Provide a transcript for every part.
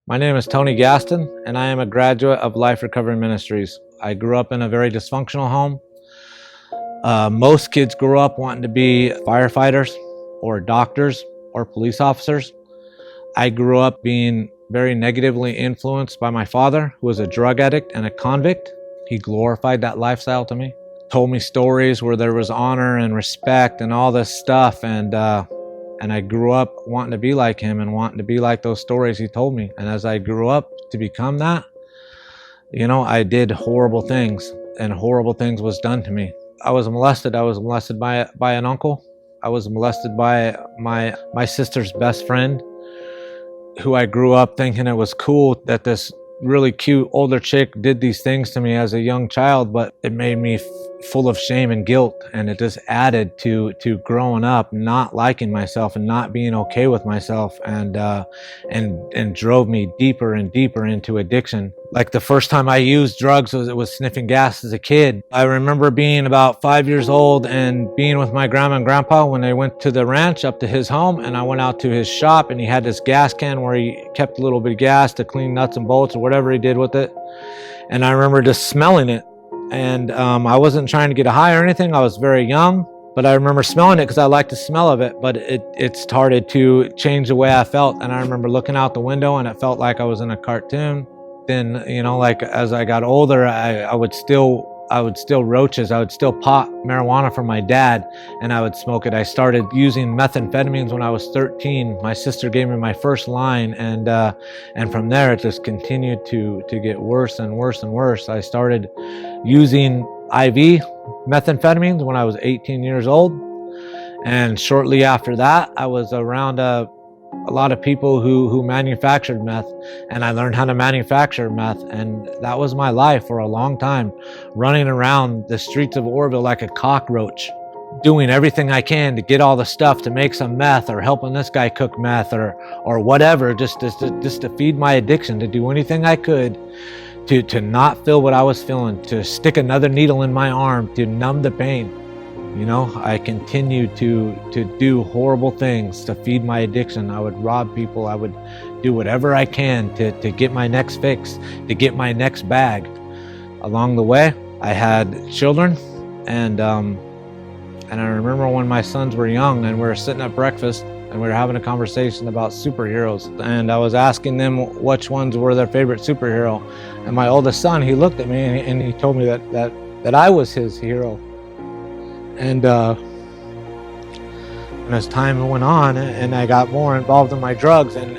My name is Tony Gaston, and I am a graduate of Life Recovery Ministries. I grew up in a very dysfunctional home. Most kids grew up wanting to be firefighters or doctors or police officers. I grew up being very negatively influenced by my father, who was a drug addict and a convict. He glorified that lifestyle to me, told me stories where there was honor and respect and all this stuff, and I grew up wanting to be like him and wanting to be like those stories he told me. And as I grew up to become that, I did horrible things, and horrible things was done to me. I was molested. I was molested by an uncle. I was molested by my sister's best friend, who I grew up thinking it was cool that this really cute older chick did these things to me as a young child, but it made me full of shame and guilt, and it just added to growing up not liking myself and not being okay with myself, and drove me deeper and deeper into addiction. Like the first time I used drugs was sniffing gas as a kid. I remember being about 5 years old and being with my grandma and grandpa when they went to the ranch up to his home, and I went out to his shop, and he had this gas can where he kept a little bit of gas to clean nuts and bolts or whatever he did with it. And I remember just smelling it. And I wasn't trying to get a high or anything. I was very young, but I remember smelling it because I liked the smell of it. But it started to change the way I felt. And I remember looking out the window, and it felt like I was in a cartoon. Then, like as I got older, I would still roaches. I would still pop marijuana from my dad, and I would smoke it. I started using methamphetamines when I was 13. My sister gave me my first line, and from there it just continued to get worse and worse and worse. I started using IV methamphetamines when I was 18 years old, and shortly after that, I was around a lot of people who manufactured meth, and I learned how to manufacture meth, and that was my life for a long time, running around the streets of Orville like a cockroach, doing everything I can to get all the stuff to make some meth, or helping this guy cook meth, or whatever, just to feed my addiction, to do anything I could to not feel what I was feeling, to stick another needle in my arm to numb the pain. I continued to do horrible things to feed my addiction. I would rob people. I would do whatever I can to get my next fix, to get my next bag. Along the way, I had children, and I remember when my sons were young, and we were sitting at breakfast, and we were having a conversation about superheroes, and I was asking them which ones were their favorite superhero. And my oldest son, he looked at me, and he told me that I was his hero. And as time went on, and I got more involved in my drugs, and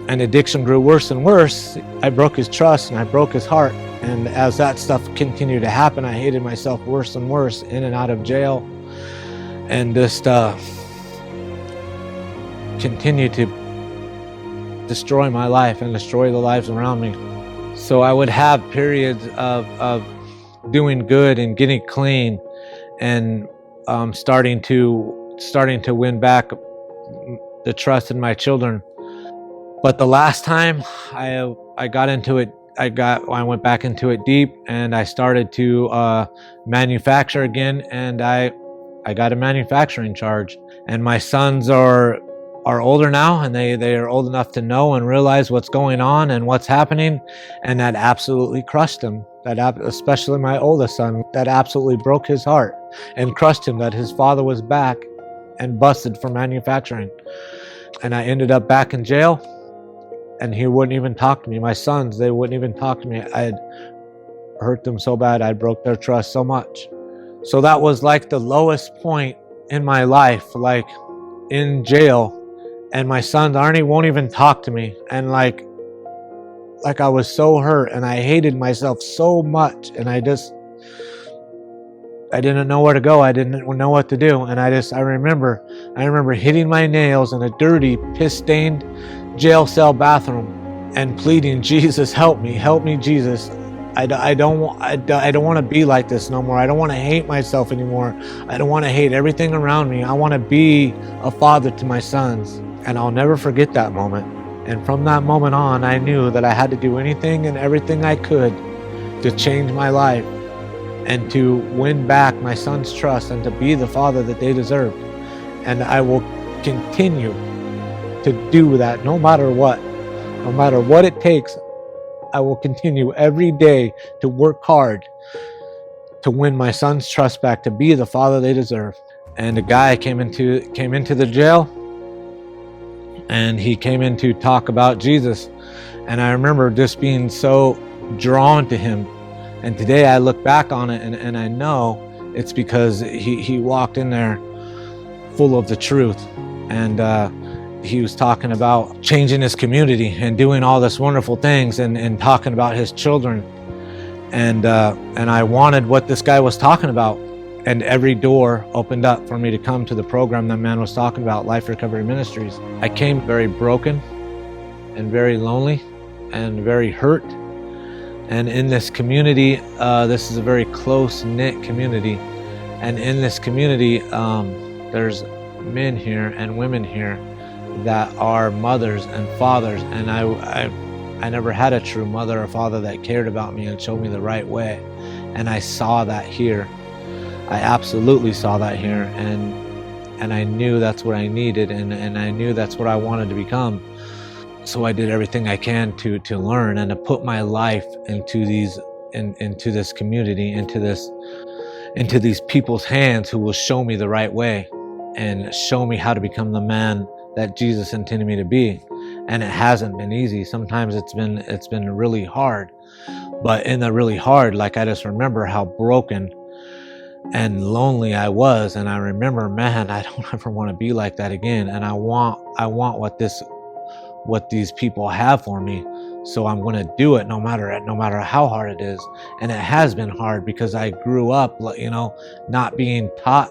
addiction grew worse and worse, I broke his trust and I broke his heart. And as that stuff continued to happen, I hated myself worse and worse, in and out of jail, and just continued to destroy my life and destroy the lives around me. So I would have periods of doing good and getting clean, and starting to win back the trust in my children. But the last time I got into it, I went back into it deep, and I started to manufacture again, and I got a manufacturing charge. And my sons are older now, and they are old enough to know and realize what's going on and what's happening, and that absolutely crushed them. Especially my oldest son, that absolutely broke his heart and crushed him, that his father was back and busted for manufacturing. And I ended up back in jail, and he wouldn't even talk to me. My sons, they wouldn't even talk to me. I had hurt them so bad. I broke their trust so much. So that was like the lowest point in my life, like in jail. And my sons, Arnie, won't even talk to me. And like I was so hurt, and I hated myself so much, and I didn't know where to go. I didn't know what to do. And I remember hitting my nails in a dirty, piss-stained jail cell bathroom and pleading, "Jesus, help me, Jesus. I don't want to be like this no more. I don't want to hate myself anymore. I don't want to hate everything around me. I want to be a father to my sons." And I'll never forget that moment. And from that moment on, I knew that I had to do anything and everything I could to change my life and to win back my sons' trust and to be the father that they deserved. And I will continue to do that no matter what. No matter what it takes, I will continue every day to work hard to win my son's trust back, to be the father they deserve. And a guy came into the jail, and he came in to talk about Jesus. And I remember just being so drawn to him. And today I look back on it and I know it's because he walked in there full of the truth. And he was talking about changing his community and doing all this wonderful things and talking about his children. And I wanted what this guy was talking about. And every door opened up for me to come to the program that man was talking about, Life Recovery Ministries. I came very broken and very lonely and very hurt. And in this community, this is a very close-knit community. And in this community, there's men here and women here that are mothers and fathers. And I never had a true mother or father that cared about me and showed me the right way. And I saw that here. I absolutely saw that here, and I knew that's what I needed, and I knew that's what I wanted to become. So I did everything I can to learn and to put my life into this community, into these people's hands who will show me the right way and show me how to become the man that Jesus intended me to be. And it hasn't been easy. Sometimes it's been really hard, but in the really hard, like I just remember how broken and lonely I was, and I remember, man, I don't ever want to be like that again. And I want what these people have for me. So I'm going to do it no matter how hard it is. And it has been hard because I grew up, not being taught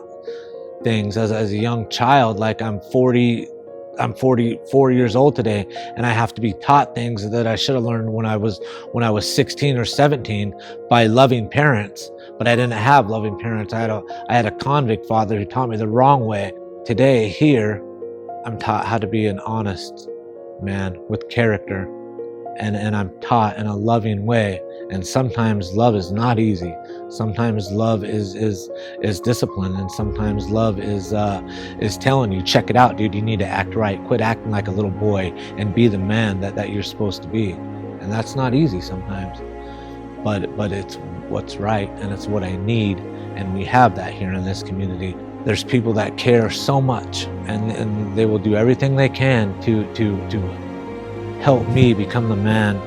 things as a young child. Like I'm 44 years old today, and I have to be taught things that I should have learned when I was 16 or 17 by loving parents. But I didn't have loving parents. I had a convict father who taught me the wrong way. Today, here, I'm taught how to be an honest man with character, and I'm taught in a loving way. And sometimes love is not easy. Sometimes love is discipline, and sometimes love is telling you, check it out, dude. You need to act right. Quit acting like a little boy and be the man that you're supposed to be. And that's not easy sometimes, but it's what's right, and it's what I need. And we have that here in this community. There's people that care so much, and they will do everything they can to help me become the man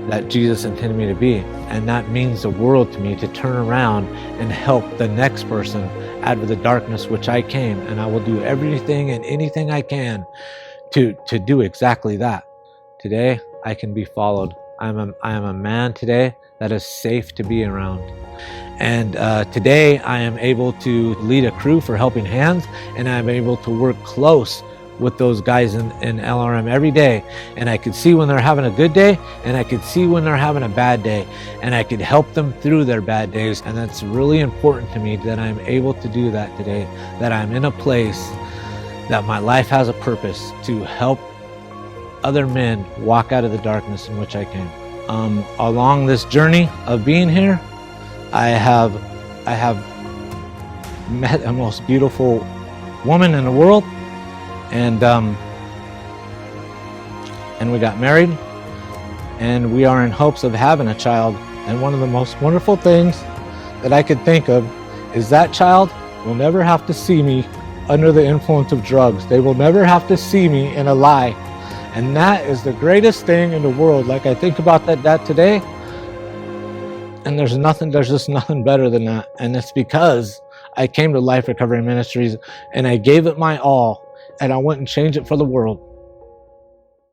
that Jesus intended me to be. And that means the world to me, to turn around and help the next person out of the darkness which I came. And I will do everything and anything I can to do exactly that. Today, I can be followed. I am a man today that is safe to be around. And today I am able to lead a crew for Helping Hands, and I'm able to work close with those guys in LRM every day. And I could see when they're having a good day, and I could see when they're having a bad day, and I could help them through their bad days. And that's really important to me, that I'm able to do that today, that I'm in a place that my life has a purpose to help other men walk out of the darkness in which I came. Along this journey of being here, I have met the most beautiful woman in the world, and we got married, and we are in hopes of having a child. And one of the most wonderful things that I could think of is that child will never have to see me under the influence of drugs. They will never have to see me in a lie. And that is the greatest thing in the world. Like, I think about that today, and there's just nothing better than that. And it's because I came to Life Recovery Ministries and I gave it my all, and I wouldn't change it for the world.